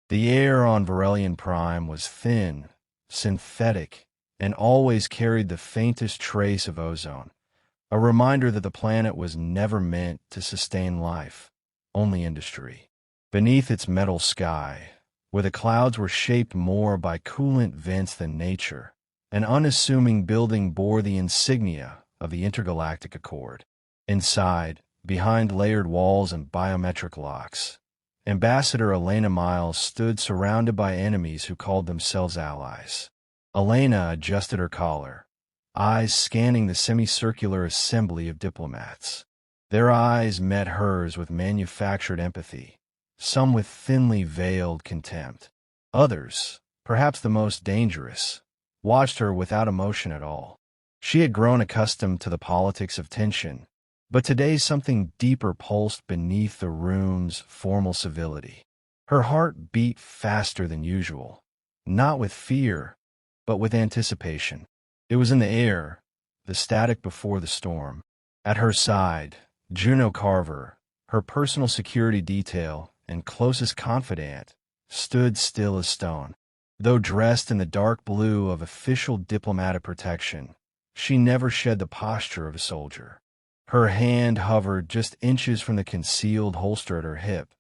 The air on Varelian Prime was thin, synthetic, and always carried the faintest trace of ozone, a reminder that the planet was never meant to sustain life, only industry. Beneath its metal sky, where the clouds were shaped more by coolant vents than nature, an unassuming building bore the insignia of the Intergalactic Accord. Inside, behind layered walls and biometric locks, Ambassador Elena Miles stood surrounded by enemies who called themselves allies. Elena adjusted her collar, eyes scanning the semicircular assembly of diplomats. Their eyes met hers with manufactured empathy, some with thinly veiled contempt. Others, perhaps the most dangerous, watched her without emotion at all. She had grown accustomed to the politics of tension, but today something deeper pulsed beneath the room's formal civility. Her heart beat faster than usual, not with fear, but with anticipation. It was in the air, the static before the storm. At her side, Juno Carver, her personal security detail and closest confidant, stood still as stone. Though dressed in the dark blue of official diplomatic protection, she never shed the posture of a soldier. Her hand hovered just inches from the concealed holster at her hip,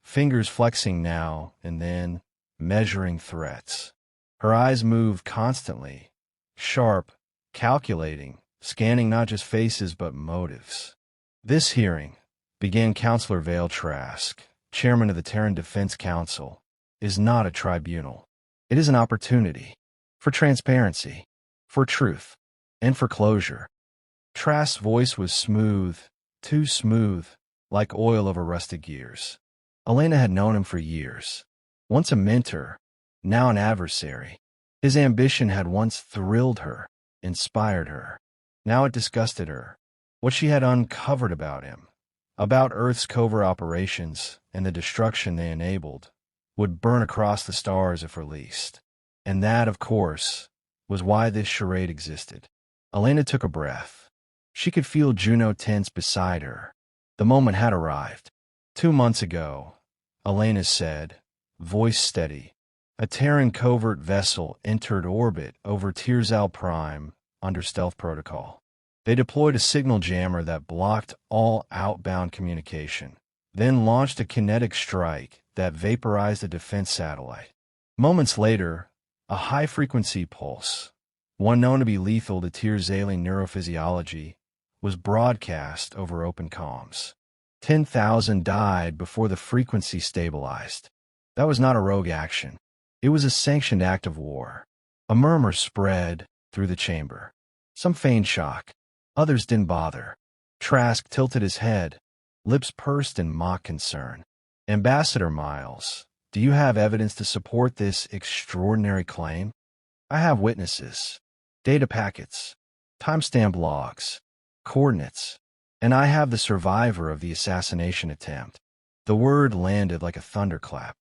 fingers flexing now and then, measuring threats. Her eyes moved constantly, sharp, calculating, scanning not just faces but motives. "This hearing," began Counselor Vale Trask, chairman of the Terran Defense Council, "is not a tribunal. It is an opportunity for transparency, for truth, and for closure." Trask's voice was smooth, too smooth, like oil over rusted gears. Elena had known him for years. Once a mentor, now an adversary. His ambition had once thrilled her, inspired her. Now it disgusted her. What she had uncovered about him, about Earth's covert operations and the destruction they enabled, would burn across the stars if released. And that, of course, was why this charade existed. Elena took a breath. She could feel Juno tense beside her. The moment had arrived. 2 months ago, Elena said, voice steady, a Terran covert vessel entered orbit over Tirzal Prime under stealth protocol. They deployed a signal jammer that blocked all outbound communication, then launched a kinetic strike that vaporized a defense satellite. Moments later, a high-frequency pulse, one known to be lethal to Tirzalian neurophysiology, was broadcast over open comms. 10,000 died before the frequency stabilized. That was not a rogue action. It was a sanctioned act of war. A murmur spread through the chamber. Some feigned shock. Others didn't bother. Trask tilted his head, lips pursed in mock concern. "Ambassador Miles, do you have evidence to support this extraordinary claim?" "I have witnesses, data packets, timestamp logs, coordinates, and I have the survivor of the assassination attempt." The word landed like a thunderclap.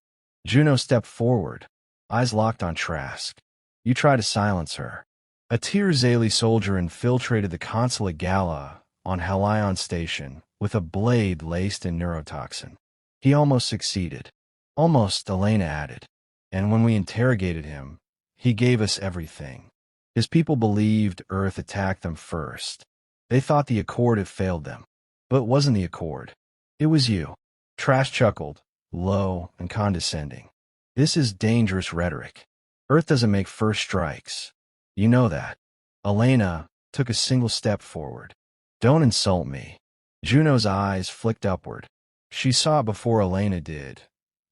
Juno stepped forward, eyes locked on Trask. "You try to silence her." A Tirzali soldier infiltrated the consulate gala on Halion Station with a blade laced in neurotoxin. He almost succeeded. Almost, Elena added. And when we interrogated him, he gave us everything. His people believed Earth attacked them first. They thought the Accord had failed them. But it wasn't the Accord. It was you. Trask chuckled, low and condescending. "This is dangerous rhetoric. Earth doesn't make first strikes. You know that." Elena took a single step forward. "Don't insult me." Juno's eyes flicked upward. She saw it before Elena did.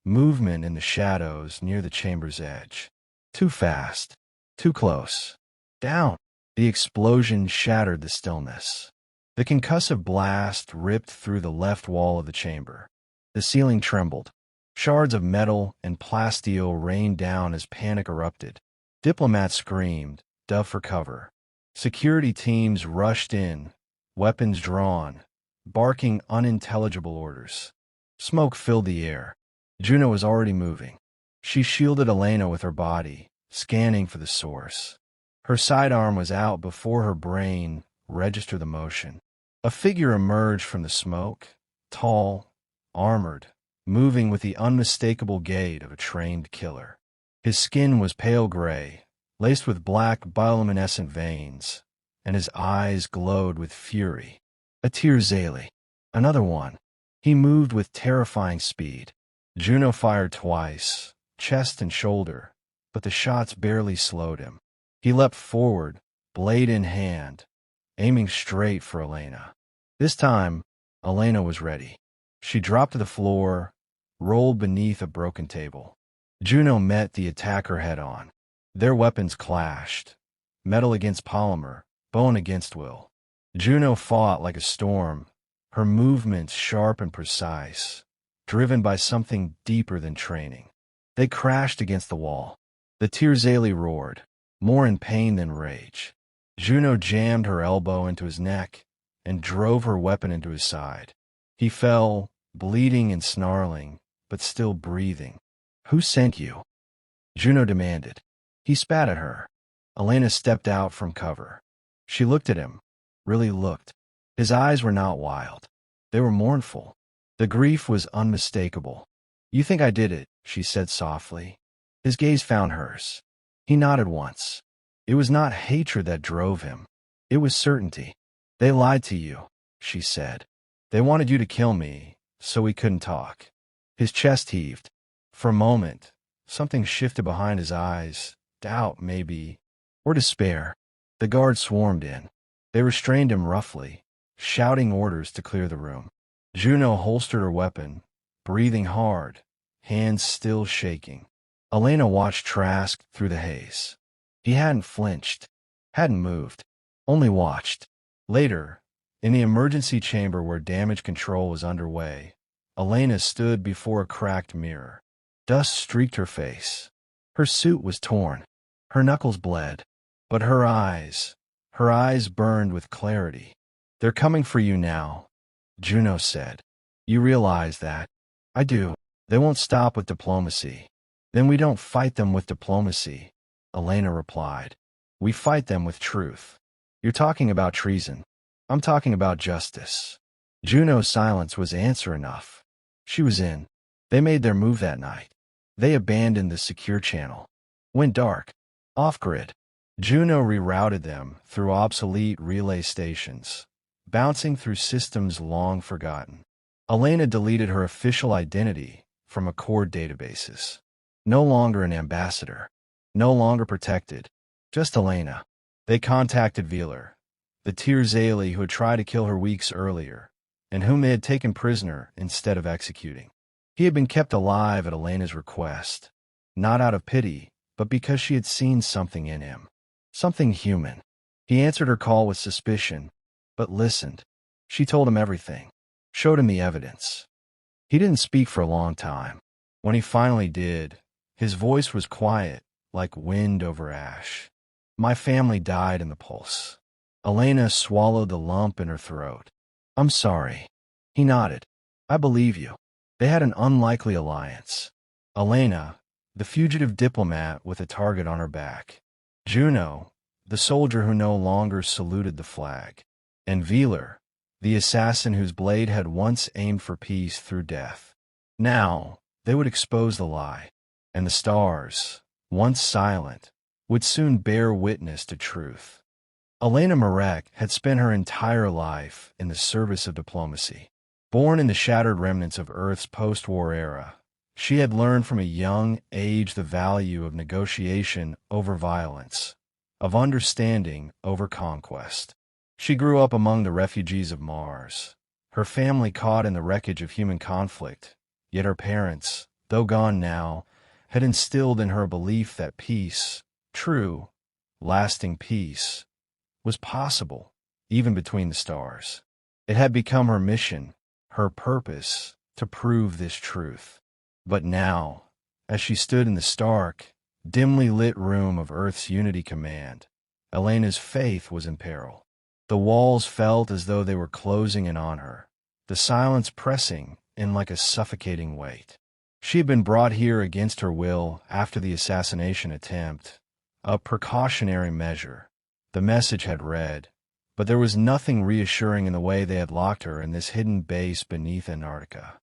Movement in the shadows near the chamber's edge. Too fast. Too close. Down. The explosion shattered the stillness. The concussive blast ripped through the left wall of the chamber. The ceiling trembled. Shards of metal and plasteel rained down as panic erupted. Diplomats screamed, dove for cover. Security teams rushed in, weapons drawn, barking unintelligible orders. Smoke filled the air. Juno was already moving. She shielded Elena with her body, scanning for the source. Her sidearm was out before her brain registered the motion. A figure emerged from the smoke, tall, armored, moving with the unmistakable gait of a trained killer. His skin was pale gray, laced with black bioluminescent veins, and his eyes glowed with fury. A Tirzali. Another one. He moved with terrifying speed. Juno fired twice, chest and shoulder, but the shots barely slowed him. He leapt forward, blade in hand, aiming straight for Elena. This time, Elena was ready. She dropped to the floor, rolled beneath a broken table. Juno met the attacker head-on. Their weapons clashed, metal against polymer, bone against will. Juno fought like a storm, her movements sharp and precise, driven by something deeper than training. They crashed against the wall. The Tirzali roared, more in pain than rage. Juno jammed her elbow into his neck and drove her weapon into his side. He fell, bleeding and snarling, but still breathing. "Who sent you?" Juno demanded. He spat at her. Elena stepped out from cover. She looked at him, really looked. His eyes were not wild. They were mournful. The grief was unmistakable. "You think I did it," she said softly. His gaze found hers. He nodded once. It was not hatred that drove him. It was certainty. "They lied to you," she said. "They wanted you to kill me, so we couldn't talk." His chest heaved. For a moment, something shifted behind his eyes. Doubt, maybe, or despair. The guards swarmed in. They restrained him roughly, shouting orders to clear the room. Juno holstered her weapon, breathing hard, hands still shaking. Elena watched Trask through the haze. He hadn't flinched, hadn't moved, only watched. Later, in the emergency chamber where damage control was underway, Elena stood before a cracked mirror. Dust streaked her face. Her suit was torn. Her knuckles bled. But her eyes burned with clarity. "They're coming for you now," Juno said. "You realize that?" "I do. They won't stop with diplomacy." "Then we don't fight them with diplomacy," Elena replied. "We fight them with truth." "You're talking about treason. I'm talking about justice." Juno's silence was answer enough. She was in. They made their move that night. They abandoned the secure channel. Went dark. Off-grid. Juno rerouted them through obsolete relay stations, bouncing through systems long forgotten. Elena deleted her official identity from Accord databases. No longer an ambassador. No longer protected. Just Elena. They contacted Veeler, the Tirzali who had tried to kill her weeks earlier, and whom they had taken prisoner instead of executing. He had been kept alive at Elena's request, not out of pity, but because she had seen something in him. Something human. He answered her call with suspicion, but listened. She told him everything, showed him the evidence. He didn't speak for a long time. When he finally did, his voice was quiet, like wind over ash. "My family died in the pulse." Elena swallowed the lump in her throat. "I'm sorry." He nodded. "I believe you." They had an unlikely alliance. Elena, the fugitive diplomat with a target on her back. Juno, the soldier who no longer saluted the flag. And Veeler, the assassin whose blade had once aimed for peace through death. Now, they would expose the lie. And the stars, once silent, would soon bear witness to truth. Elena Marek had spent her entire life in the service of diplomacy. Born in the shattered remnants of Earth's post-war era, she had learned from a young age the value of negotiation over violence, of understanding over conquest. She grew up among the refugees of Mars, her family caught in the wreckage of human conflict, yet her parents, though gone now, had instilled in her a belief that peace, true, lasting peace, was possible, even between the stars. It had become her mission, her purpose, to prove this truth. But now, as she stood in the stark, dimly lit room of Earth's Unity Command, Elena's faith was in peril. The walls felt as though they were closing in on her, the silence pressing in like a suffocating weight. She had been brought here against her will after the assassination attempt, a precautionary measure. The message had read, but there was nothing reassuring in the way they had locked her in this hidden base beneath Antarctica.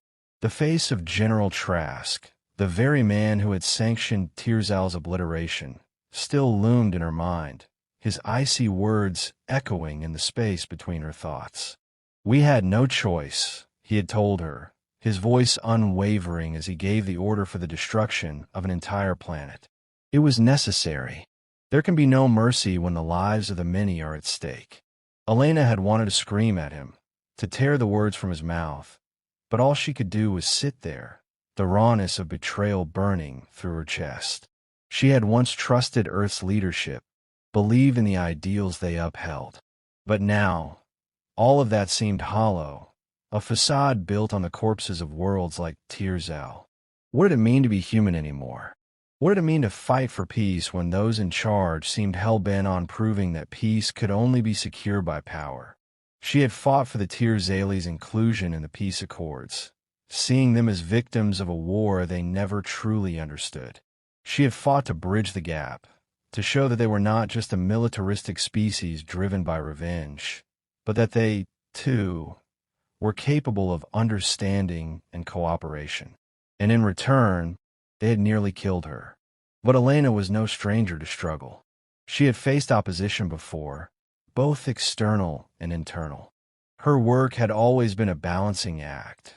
The face of General Trask, the very man who had sanctioned Tirzal's obliteration, still loomed in her mind, his icy words echoing in the space between her thoughts. "We had no choice," he had told her, his voice unwavering as he gave the order for the destruction of an entire planet. "It was necessary. There can be no mercy when the lives of the many are at stake." Elena had wanted to scream at him, to tear the words from his mouth, but all she could do was sit there, the rawness of betrayal burning through her chest. She had once trusted Earth's leadership, believed in the ideals they upheld. But now, all of that seemed hollow, a facade built on the corpses of worlds like Tirzal. What did it mean to be human anymore? What did it mean to fight for peace when those in charge seemed hell-bent on proving that peace could only be secured by power? She had fought for the Tirzalis' inclusion in the peace accords, seeing them as victims of a war they never truly understood. She had fought to bridge the gap, to show that they were not just a militaristic species driven by revenge, but that they, too, were capable of understanding and cooperation. And in return, they had nearly killed her. But Elena was no stranger to struggle. She had faced opposition before, both external and internal. Her work had always been a balancing act,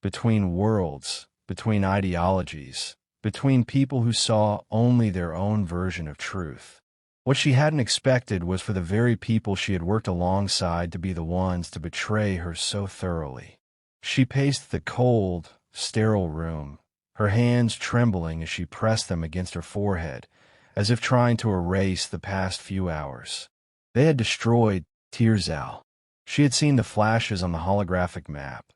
between worlds, between ideologies, between people who saw only their own version of truth. What she hadn't expected was for the very people she had worked alongside to be the ones to betray her so thoroughly. She paced the cold, sterile room, her hands trembling as she pressed them against her forehead, as if trying to erase the past few hours. They had destroyed Tirzal. She had seen the flashes on the holographic map,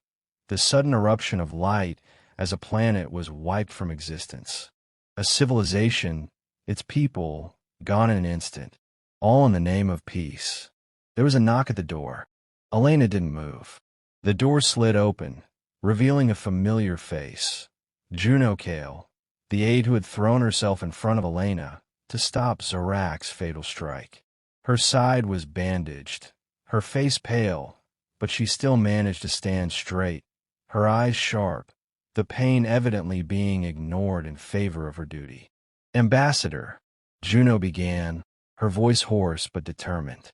the sudden eruption of light as a planet was wiped from existence. A civilization, its people, gone in an instant, all in the name of peace. There was a knock at the door. Elena didn't move. The door slid open, revealing a familiar face. Juno Kale, the aide who had thrown herself in front of Elena to stop Zorak's fatal strike. Her side was bandaged, her face pale, but she still managed to stand straight, her eyes sharp, the pain evidently being ignored in favor of her duty. "Ambassador," Juno began, her voice hoarse but determined.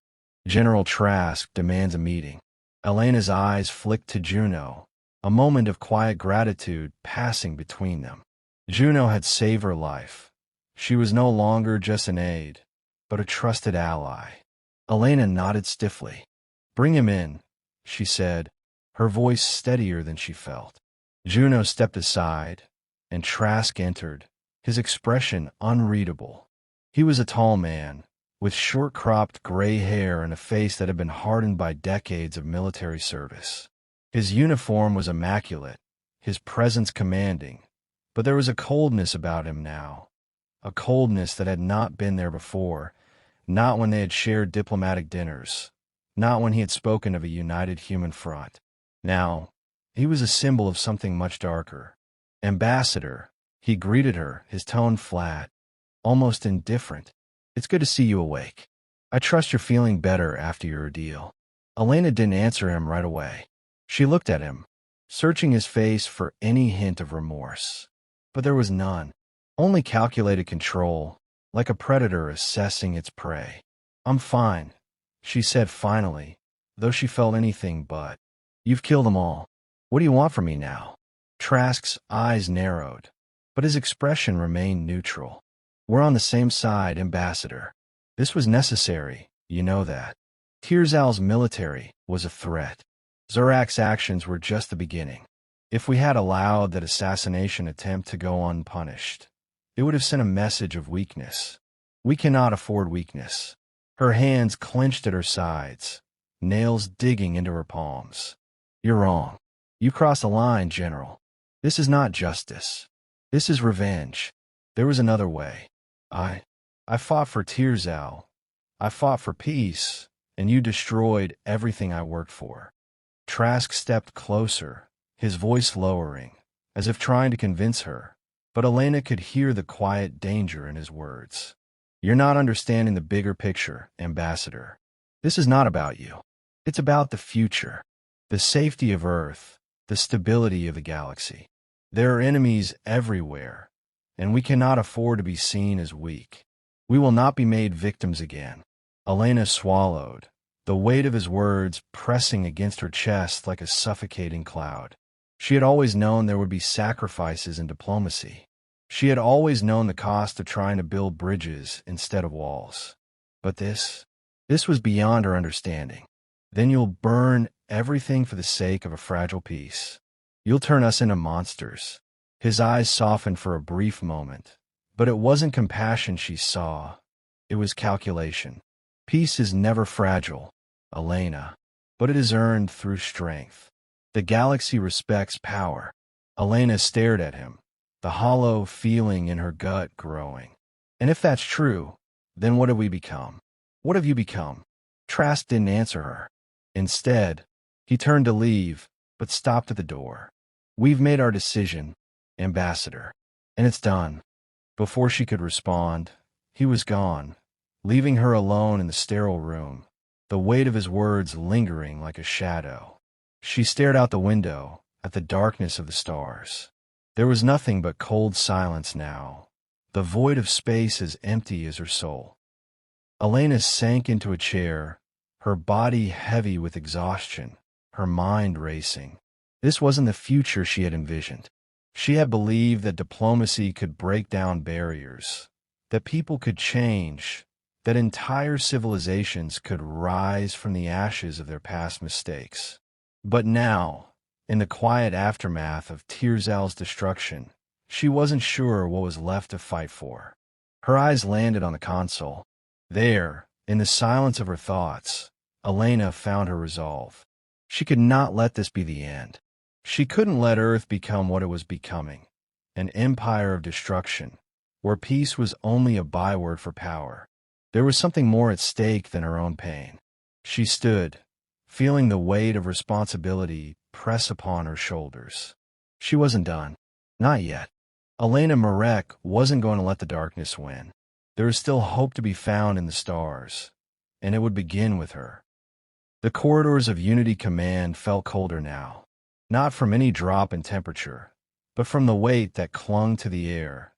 "General Trask demands a meeting." Elena's eyes flicked to Juno, a moment of quiet gratitude passing between them. Juno had saved her life. She was no longer just an aide, but a trusted ally. Elena nodded stiffly. "Bring him in," she said, her voice steadier than she felt. Juno stepped aside, and Trask entered, his expression unreadable. He was a tall man, with short-cropped gray hair and a face that had been hardened by decades of military service. His uniform was immaculate, his presence commanding, but there was a coldness about him now, a coldness that had not been there before, not when they had shared diplomatic dinners, not when he had spoken of a united human front. Now, he was a symbol of something much darker. "Ambassador," he greeted her, his tone flat, almost indifferent. "It's good to see you awake. I trust you're feeling better after your ordeal." Elena didn't answer him right away. She looked at him, searching his face for any hint of remorse. But there was none, only calculated control, like a predator assessing its prey. "I'm fine," she said finally, though she felt anything but. "You've killed them all. What do you want from me now?" Trask's eyes narrowed, but his expression remained neutral. "We're on the same side, Ambassador. This was necessary, you know that. Tirzal's military was a threat. Zorak's actions were just the beginning. If we had allowed that assassination attempt to go unpunished, it would have sent a message of weakness. We cannot afford weakness." Her hands clenched at her sides, nails digging into her palms. "You're wrong. You crossed a line, General. This is not justice. This is revenge. There was another way. I fought for Tirzal. I fought for peace, and you destroyed everything I worked for." Trask stepped closer, his voice lowering, as if trying to convince her, but Elena could hear the quiet danger in his words. "You're not understanding the bigger picture, Ambassador. This is not about you. It's about the future, the safety of Earth, the stability of the galaxy. There are enemies everywhere, and we cannot afford to be seen as weak. We will not be made victims again. Elena swallowed, the weight of his words pressing against her chest like a suffocating cloud. She had always known there would be sacrifices in diplomacy. She had always known the cost of trying to build bridges instead of walls. But this was beyond her understanding. Then you'll burn everything for the sake of a fragile peace. You'll turn us into monsters. His eyes softened for a brief moment, but it wasn't compassion she saw. It was calculation. Peace is never fragile, Elena, but it is earned through strength. The galaxy respects power. Elena stared at him, the hollow feeling in her gut growing. And if that's true, then what have we become? What have you become? Trask didn't answer her. Instead, he turned to leave, but stopped at the door. We've made our decision, Ambassador, and it's done. Before she could respond, he was gone, leaving her alone in the sterile room, the weight of his words lingering like a shadow. She stared out the window, at the darkness of the stars. There was nothing but cold silence now, the void of space as empty as her soul. Elena sank into a chair, her body heavy with exhaustion, her mind racing. This wasn't the future she had envisioned. She had believed that diplomacy could break down barriers, that people could change, that entire civilizations could rise from the ashes of their past mistakes. But now, in the quiet aftermath of Tirzal's destruction, she wasn't sure what was left to fight for. Her eyes landed on the console. There, in the silence of her thoughts, Elena found her resolve. She could not let this be the end. She couldn't let Earth become what it was becoming, an empire of destruction, where peace was only a byword for power. There was something more at stake than her own pain. She stood, feeling the weight of responsibility press upon her shoulders. She wasn't done. Not yet. Elena Marek wasn't going to let the darkness win. There was still hope to be found in the stars, and it would begin with her. The corridors of Unity Command felt colder now, not from any drop in temperature, but from the weight that clung to the air.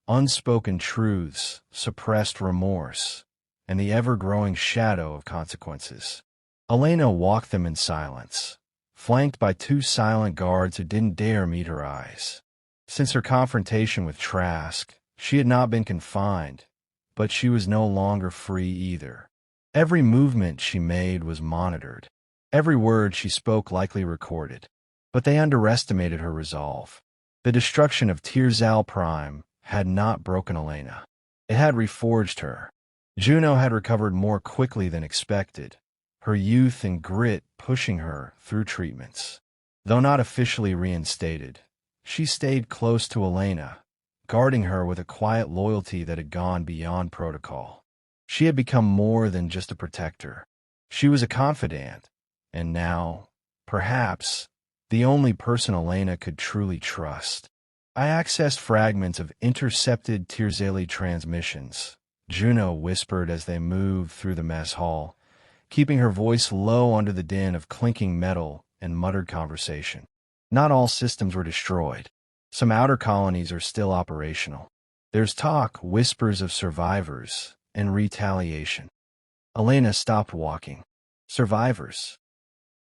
Unspoken truths, suppressed remorse, and the ever-growing shadow of consequences. Elena walked them in silence, flanked by two silent guards who didn't dare meet her eyes. Since her confrontation with Trask, she had not been confined, but she was no longer free either. Every movement she made was monitored, every word she spoke likely recorded. But they underestimated her resolve. The destruction of Tirzal Prime had not broken Elena. It had reforged her. Juno had recovered more quickly than expected, her youth and grit pushing her through treatments. Though not officially reinstated, she stayed close to Elena, guarding her with a quiet loyalty that had gone beyond protocol. She had become more than just a protector. She was a confidant, and now, perhaps, the only person Elena could truly trust. I accessed fragments of intercepted Tirzali transmissions, Juno whispered as they moved through the mess hall, keeping her voice low under the din of clinking metal and muttered conversation. Not all systems were destroyed. Some outer colonies are still operational. There's talk, whispers of survivors, and retaliation. Elena stopped walking. Survivors?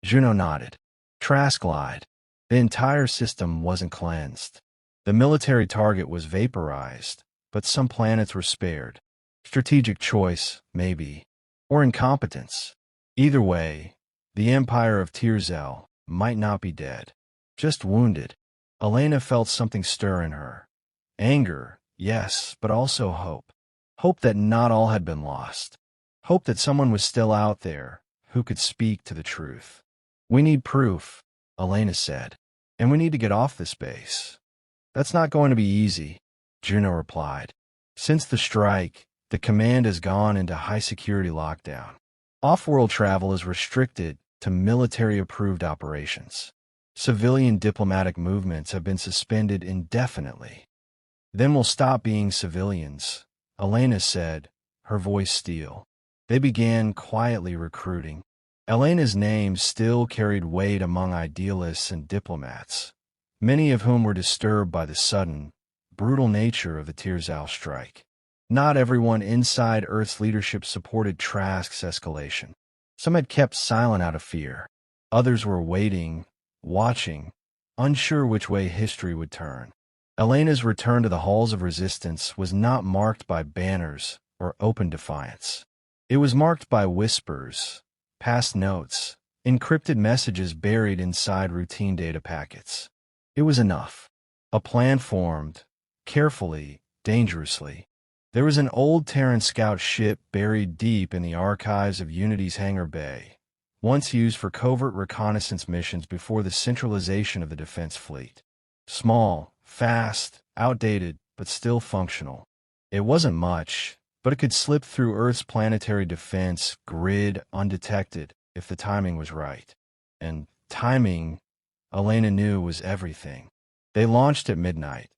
Juno nodded. Trask lied. The entire system wasn't cleansed. The military target was vaporized, but some planets were spared. Strategic choice, maybe. Or incompetence. Either way, the Empire of Tirzal might not be dead. Just wounded. Elena felt something stir in her. Anger, yes, but also hope. Hope that not all had been lost. Hope that someone was still out there who could speak to the truth. We need proof, Elena said, and we need to get off this base. That's not going to be easy, Juno replied. Since the strike, the command has gone into high-security lockdown. Off-world travel is restricted to military-approved operations. Civilian diplomatic movements have been suspended indefinitely. Then we'll stop being civilians, Elena said, her voice steel. They began quietly recruiting. Elena's name still carried weight among idealists and diplomats, many of whom were disturbed by the sudden, brutal nature of the Tirzal strike. Not everyone inside Earth's leadership supported Trask's escalation. Some had kept silent out of fear. Others were waiting, watching, unsure which way history would turn. Elena's return to the halls of resistance was not marked by banners or open defiance. It was marked by whispers, past notes, encrypted messages buried inside routine data packets. It was enough. A plan formed, carefully, dangerously. There was an old Terran scout ship buried deep in the archives of Unity's hangar bay, once used for covert reconnaissance missions before the centralization of the defense fleet. Small, fast, outdated, but still functional. It wasn't much, but it could slip through Earth's planetary defense grid undetected if the timing was right. And timing, Elena knew, was everything. They launched at midnight,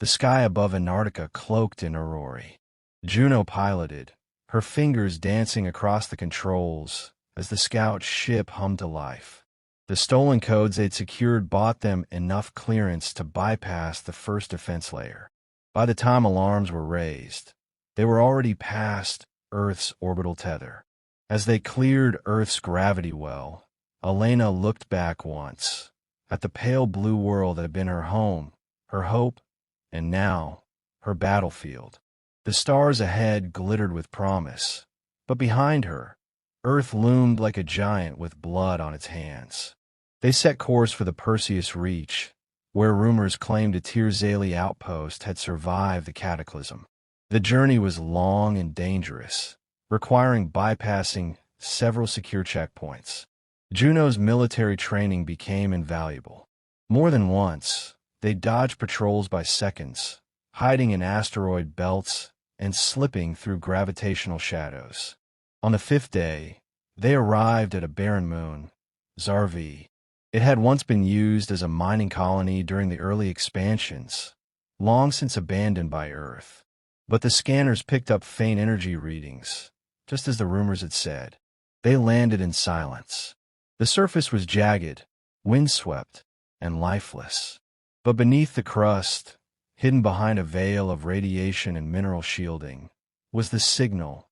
the sky above Antarctica cloaked in aurora. Juno piloted, her fingers dancing across the controls as the scout ship hummed to life. The stolen codes they'd secured bought them enough clearance to bypass the first defense layer. By the time alarms were raised, they were already past Earth's orbital tether. As they cleared Earth's gravity well, Elena looked back once at the pale blue world that had been her home, her hope, and now her battlefield. The stars ahead glittered with promise, but behind her, Earth loomed like a giant with blood on its hands. They set course for the Perseus Reach, where rumors claimed a Tirzali outpost had survived the cataclysm. The journey was long and dangerous, requiring bypassing several secure checkpoints. Juno's military training became invaluable. More than once, they dodged patrols by seconds, hiding in asteroid belts and slipping through gravitational shadows. On the fifth day, they arrived at a barren moon, Zarvi. It had once been used as a mining colony during the early expansions, long since abandoned by Earth. But the scanners picked up faint energy readings, just as the rumors had said. They landed in silence. The surface was jagged, windswept, and lifeless. But beneath the crust, hidden behind a veil of radiation and mineral shielding, was the signal,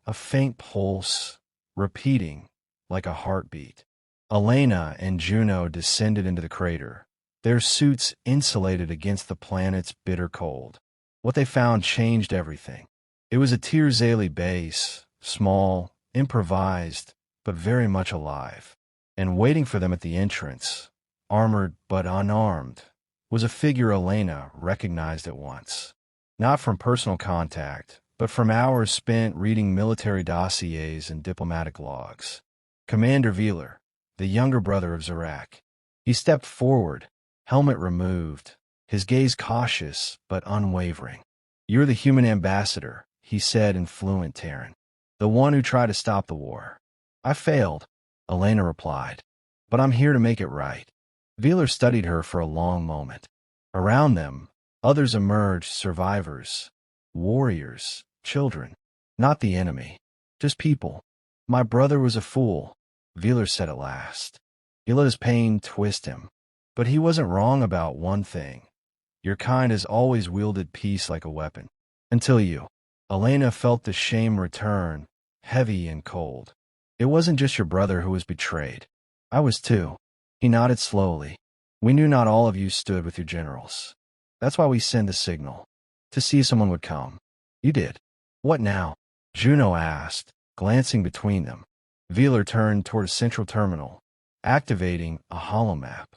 a faint pulse, repeating like a heartbeat. Elena and Juno descended into the crater, their suits insulated against the planet's bitter cold. What they found changed everything. It was a Tirzali base, small, improvised, but very much alive. And waiting for them at the entrance, armored but unarmed, was a figure Elena recognized at once. Not from personal contact, but from hours spent reading military dossiers and diplomatic logs. Commander Veeler, the younger brother of Zarak. He stepped forward, helmet removed, his gaze cautious but unwavering. "You're the human ambassador," he said in fluent Terran. "The one who tried to stop the war." "I failed," Elena replied, "but I'm here to make it right." Veeler studied her for a long moment. Around them, others emerged, survivors, warriors, children. Not the enemy, just people. "My brother was a fool," Veeler said at last. He let his pain twist him. "But he wasn't wrong about one thing. Your kind has always wielded peace like a weapon. Until you." Elena felt the shame return, heavy and cold. "It wasn't just your brother who was betrayed. I was too." He nodded slowly. "We knew not all of you stood with your generals. That's why we send the signal, to see if someone would come. You did. What now?" Juno asked, glancing between them. Veeler turned toward a central terminal, activating a holomap.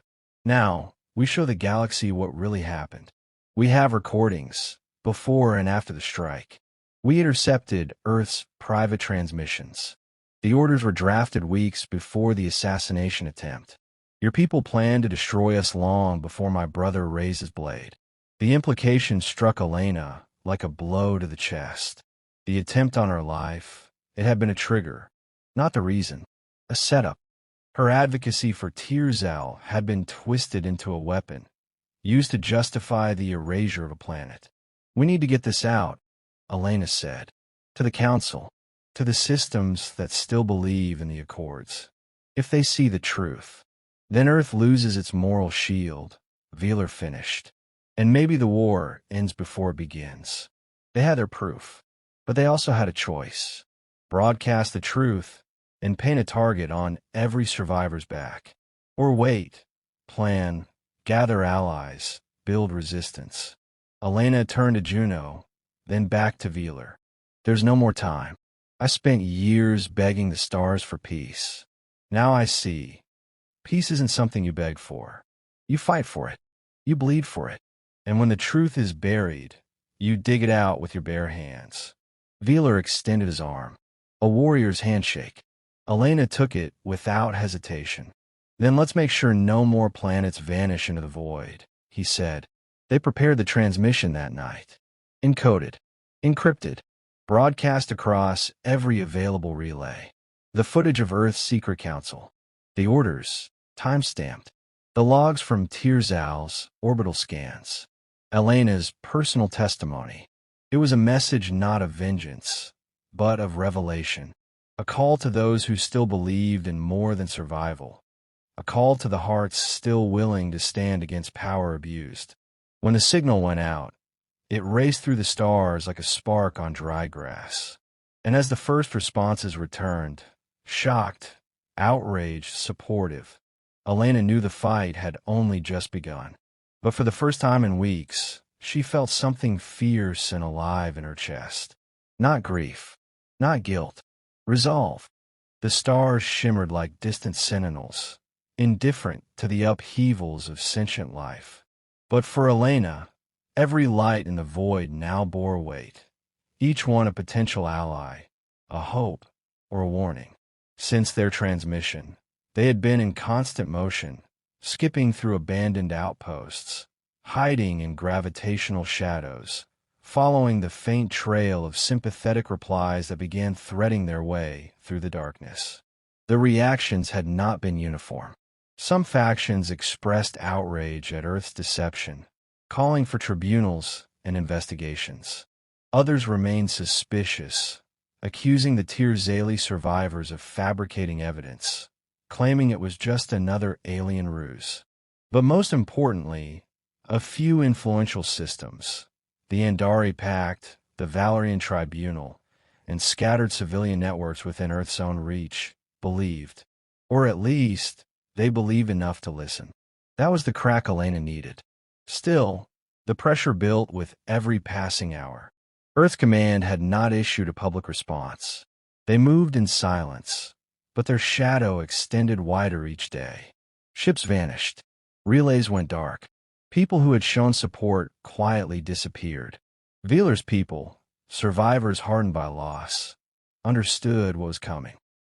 "Now, we show the galaxy what really happened. We have recordings, before and after the strike. We intercepted Earth's private transmissions. The orders were drafted weeks before the assassination attempt. Your people planned to destroy us long before my brother raised his blade." The implication struck Elena like a blow to the chest. The attempt on her life, it had been a trigger, not the reason, a setup. Her advocacy for Tirzal had been twisted into a weapon, used to justify the erasure of a planet. "We need to get this out," Elena said, "to the Council, to the systems that still believe in the Accords." if they see the truth. Then Earth loses its moral shield, Velar finished. And maybe the war ends before it begins. They had their proof, but they also had a choice. Broadcast the truth and paint a target on every survivor's back. Or wait, plan, gather allies, build resistance. Elena turned to Juno, then back to Velar. There's no more time. I spent years begging the stars for peace. Now I see. Peace isn't something you beg for. You fight for it. You bleed for it. And when the truth is buried, you dig it out with your bare hands. Velar extended his arm. A warrior's handshake. Elena took it without hesitation. Then let's make sure no more planets vanish into the void, he said. They prepared the transmission that night. Encoded. Encrypted. Broadcast across every available relay. The footage of Earth's secret council. The orders, time-stamped. The logs from Tirzal's orbital scans. Elena's personal testimony. It was a message not of vengeance, but of revelation. A call to those who still believed in more than survival. A call to the hearts still willing to stand against power abused. When the signal went out, it raced through the stars like a spark on dry grass. And as the first responses returned, shocked, outraged, supportive, Elena knew the fight had only just begun. But for the first time in weeks, she felt something fierce and alive in her chest. Not grief, not guilt, resolve. The stars shimmered like distant sentinels, indifferent to the upheavals of sentient life. But for Elena, every light in the void now bore weight, each one a potential ally, a hope, or a warning. Since their transmission, they had been in constant motion, skipping through abandoned outposts, hiding in gravitational shadows, following the faint trail of sympathetic replies that began threading their way through the darkness. The reactions had not been uniform. Some factions expressed outrage at Earth's deception, calling for tribunals and investigations. Others remained suspicious, accusing the Tirzali survivors of fabricating evidence, claiming it was just another alien ruse. But most importantly, a few influential systems, the Andari Pact, the Valerian Tribunal, and scattered civilian networks within Earth's own reach, believed. Or at least, they believed enough to listen. That was the crack Elena needed. Still, the pressure built with every passing hour. Earth Command had not issued a public response. They moved in silence, but their shadow extended wider each day. Ships vanished. Relays went dark. People who had shown support quietly disappeared. Velar's people, survivors hardened by loss, understood what was coming.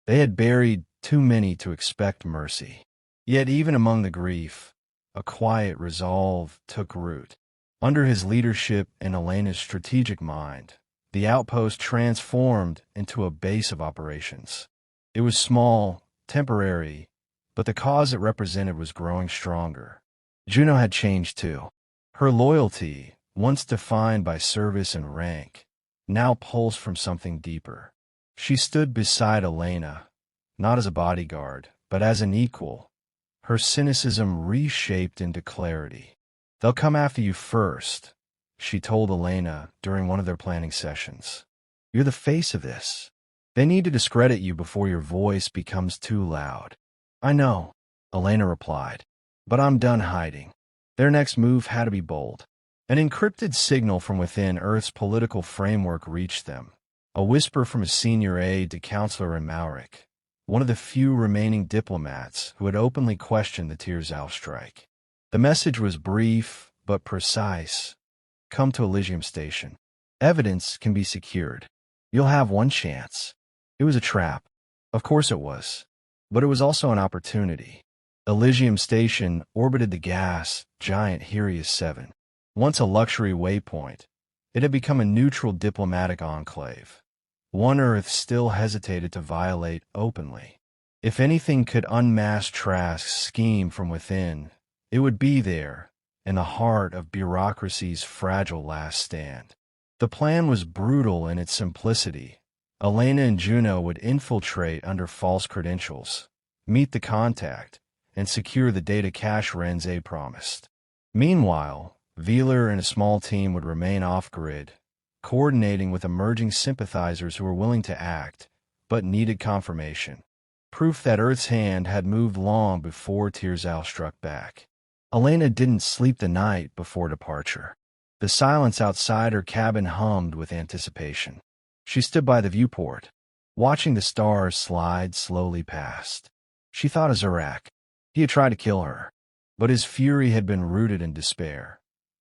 They had buried too many to expect mercy. Yet even among the grief, a quiet resolve took root. Under his leadership and Elena's strategic mind, the outpost transformed into a base of operations. It was small, temporary, but the cause it represented was growing stronger. Juno had changed too. Her loyalty, once defined by service and rank, now pulsed from something deeper. She stood beside Elena, not as a bodyguard, but as an equal, her cynicism reshaped into clarity. "They'll come after you first," she told Elena during one of their planning sessions. "You're the face of this. They need to discredit you before your voice becomes too loud." "I know," Elena replied, "but I'm done hiding." Their next move had to be bold. An encrypted signal from within Earth's political framework reached them, a whisper from a senior aide to Counselor Imaurik, one of the few remaining diplomats who had openly questioned the Tirzal strike. The message was brief but precise. "Come to Elysium Station. Evidence can be secured. You'll have one chance." It was a trap. Of course it was. But it was also an opportunity. Elysium Station orbited the gas giant Hirius 7. Once a luxury waypoint, it had become a neutral diplomatic enclave. One Earth still hesitated to violate openly. If anything could unmask Trask's scheme from within, it would be there, in the heart of bureaucracy's fragile last stand. The plan was brutal in its simplicity. Elena and Juno would infiltrate under false credentials, meet the contact, and secure the data cache Renze promised. Meanwhile, Wheeler and a small team would remain off-grid, coordinating with emerging sympathizers who were willing to act, but needed confirmation. Proof that Earth's hand had moved long before Tirzal struck back. Elena didn't sleep the night before departure. The silence outside her cabin hummed with anticipation. She stood by the viewport, watching the stars slide slowly past. She thought of Zorak. He had tried to kill her, but his fury had been rooted in despair.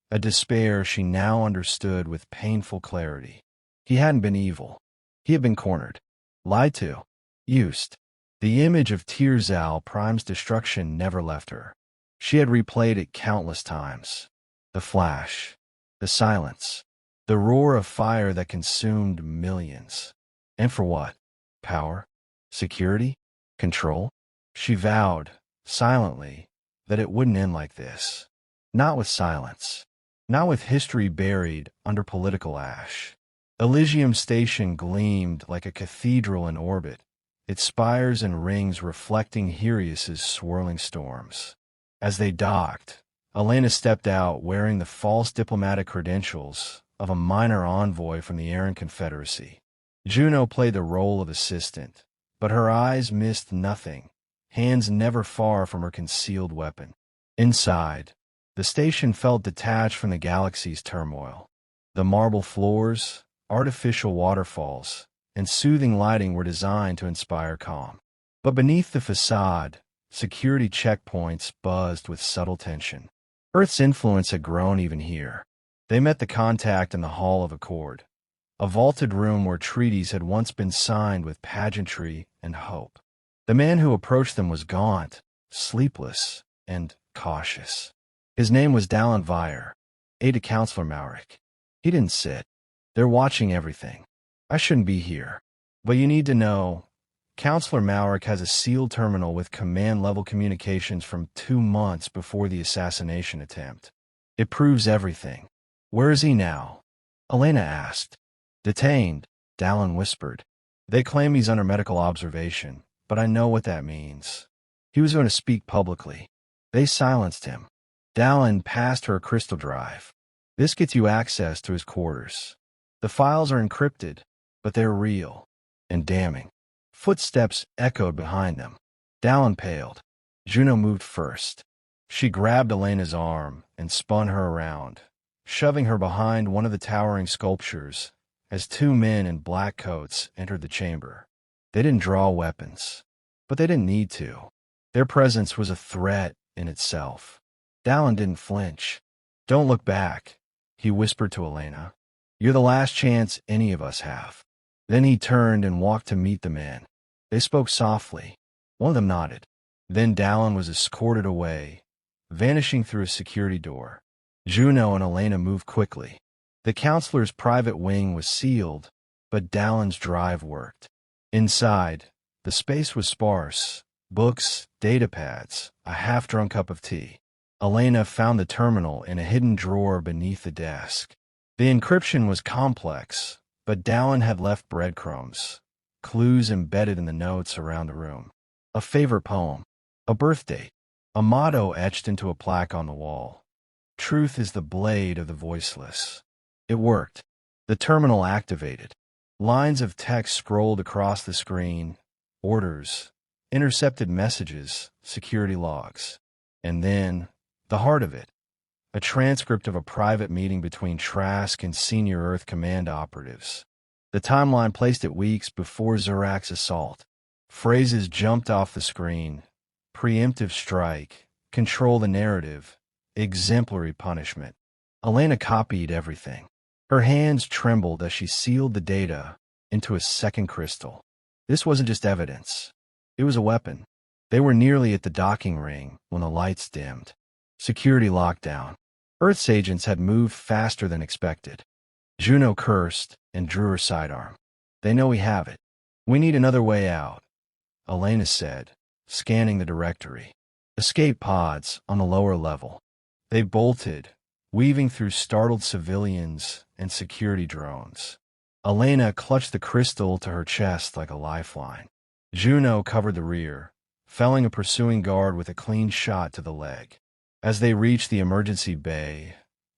A despair she now understood with painful clarity. He hadn't been evil. He had been cornered, lied to, used. The image of Tirzal Prime's destruction never left her. She had replayed it countless times. The flash, the silence, the roar of fire that consumed millions. And for what? Power? Security? Control? She vowed, silently, that it wouldn't end like this. Not with silence. Not with history buried under political ash. Elysium Station gleamed like a cathedral in orbit, its spires and rings reflecting Helios's swirling storms. As they docked, Elena stepped out wearing the false diplomatic credentials of a minor envoy from the Aran Confederacy. Juno played the role of assistant, but her eyes missed nothing, hands never far from her concealed weapon. Inside, the station felt detached from the galaxy's turmoil. The marble floors, artificial waterfalls, and soothing lighting were designed to inspire calm. But beneath the facade, security checkpoints buzzed with subtle tension. Earth's influence had grown even here. They met the contact in the Hall of Accord, a vaulted room where treaties had once been signed with pageantry and hope. The man who approached them was gaunt, sleepless, and cautious. His name was Dallin Vire, aide to Counselor Maurik. He didn't sit. They're watching everything. I shouldn't be here. But you need to know, Counselor Maurik has a sealed terminal with command-level communications from 2 months before the assassination attempt. It proves everything. Where is he now? Elena asked. Detained, Dallin whispered. They claim he's under medical observation, but I know what that means. He was going to speak publicly. They silenced him. Dallin passed her a crystal drive. This gets you access to his quarters. The files are encrypted, but they're real and damning. Footsteps echoed behind them. Dallin paled. Juno moved first. She grabbed Elena's arm and spun her around, shoving her behind one of the towering sculptures as 2 men in black coats entered the chamber. They didn't draw weapons, but they didn't need to. Their presence was a threat in itself. Dallin didn't flinch. Don't look back, he whispered to Elena. You're the last chance any of us have. Then he turned and walked to meet the men. They spoke softly. One of them nodded. Then Dallin was escorted away, vanishing through a security door. Juno and Elena moved quickly. The counselor's private wing was sealed, but Dallin's drive worked. Inside, the space was sparse. Books, datapads, a half-drunk cup of tea. Elena found the terminal in a hidden drawer beneath the desk. The encryption was complex, but Dallin had left breadcrumbs, clues embedded in the notes around the room. A favorite poem, a birth date, a motto etched into a plaque on the wall. Truth is the blade of the voiceless. It worked. The terminal activated. Lines of text scrolled across the screen, orders, intercepted messages, security logs. And then, the heart of it, a transcript of a private meeting between Trask and senior Earth Command operatives. The timeline placed it weeks before Zorak's assault. Phrases jumped off the screen. Preemptive strike, control the narrative, exemplary punishment. Elena copied everything. Her hands trembled as she sealed the data into a second crystal. This wasn't just evidence. It was a weapon. They were nearly at the docking ring when the lights dimmed. Security lockdown. Earth's agents had moved faster than expected. Juno cursed and drew her sidearm. They know we have it. We need another way out, Elena said, scanning the directory. Escape pods on the lower level. They bolted, weaving through startled civilians and security drones. Elena clutched the crystal to her chest like a lifeline. Juno covered the rear, felling a pursuing guard with a clean shot to the leg. As they reached the emergency bay,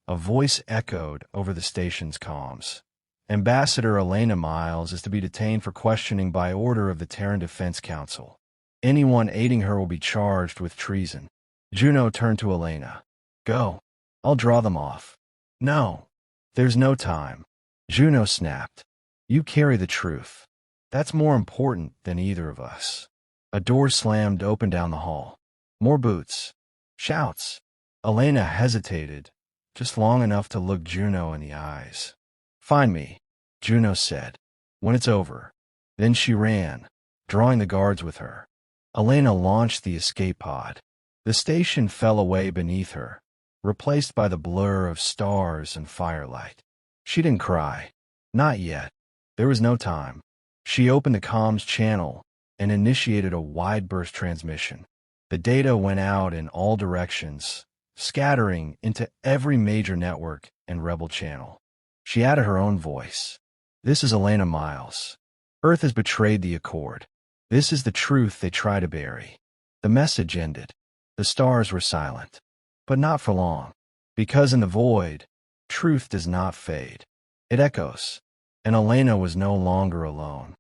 a voice echoed over the station's comms. Ambassador Elena Miles is to be detained for questioning by order of the Terran Defense Council. Anyone aiding her will be charged with treason. Juno turned to Elena. Go. I'll draw them off. No. There's no time. Juno snapped. You carry the truth. That's more important than either of us. A door slammed open down the hall. More boots. Shouts. Elena hesitated, just long enough to look Juno in the eyes. Find me, Juno said, when it's over. Then she ran, drawing the guards with her. Elena launched the escape pod. The station fell away beneath her, replaced by the blur of stars and firelight. She didn't cry. Not yet. There was no time. She opened the comms channel and initiated a wide-burst transmission. The data went out in all directions, scattering into every major network and rebel channel. She added her own voice. This is Elena Miles. Earth has betrayed the Accord. This is the truth they try to bury. The message ended. The stars were silent. But not for long. Because in the void, truth does not fade. It echoes. And Elena was no longer alone.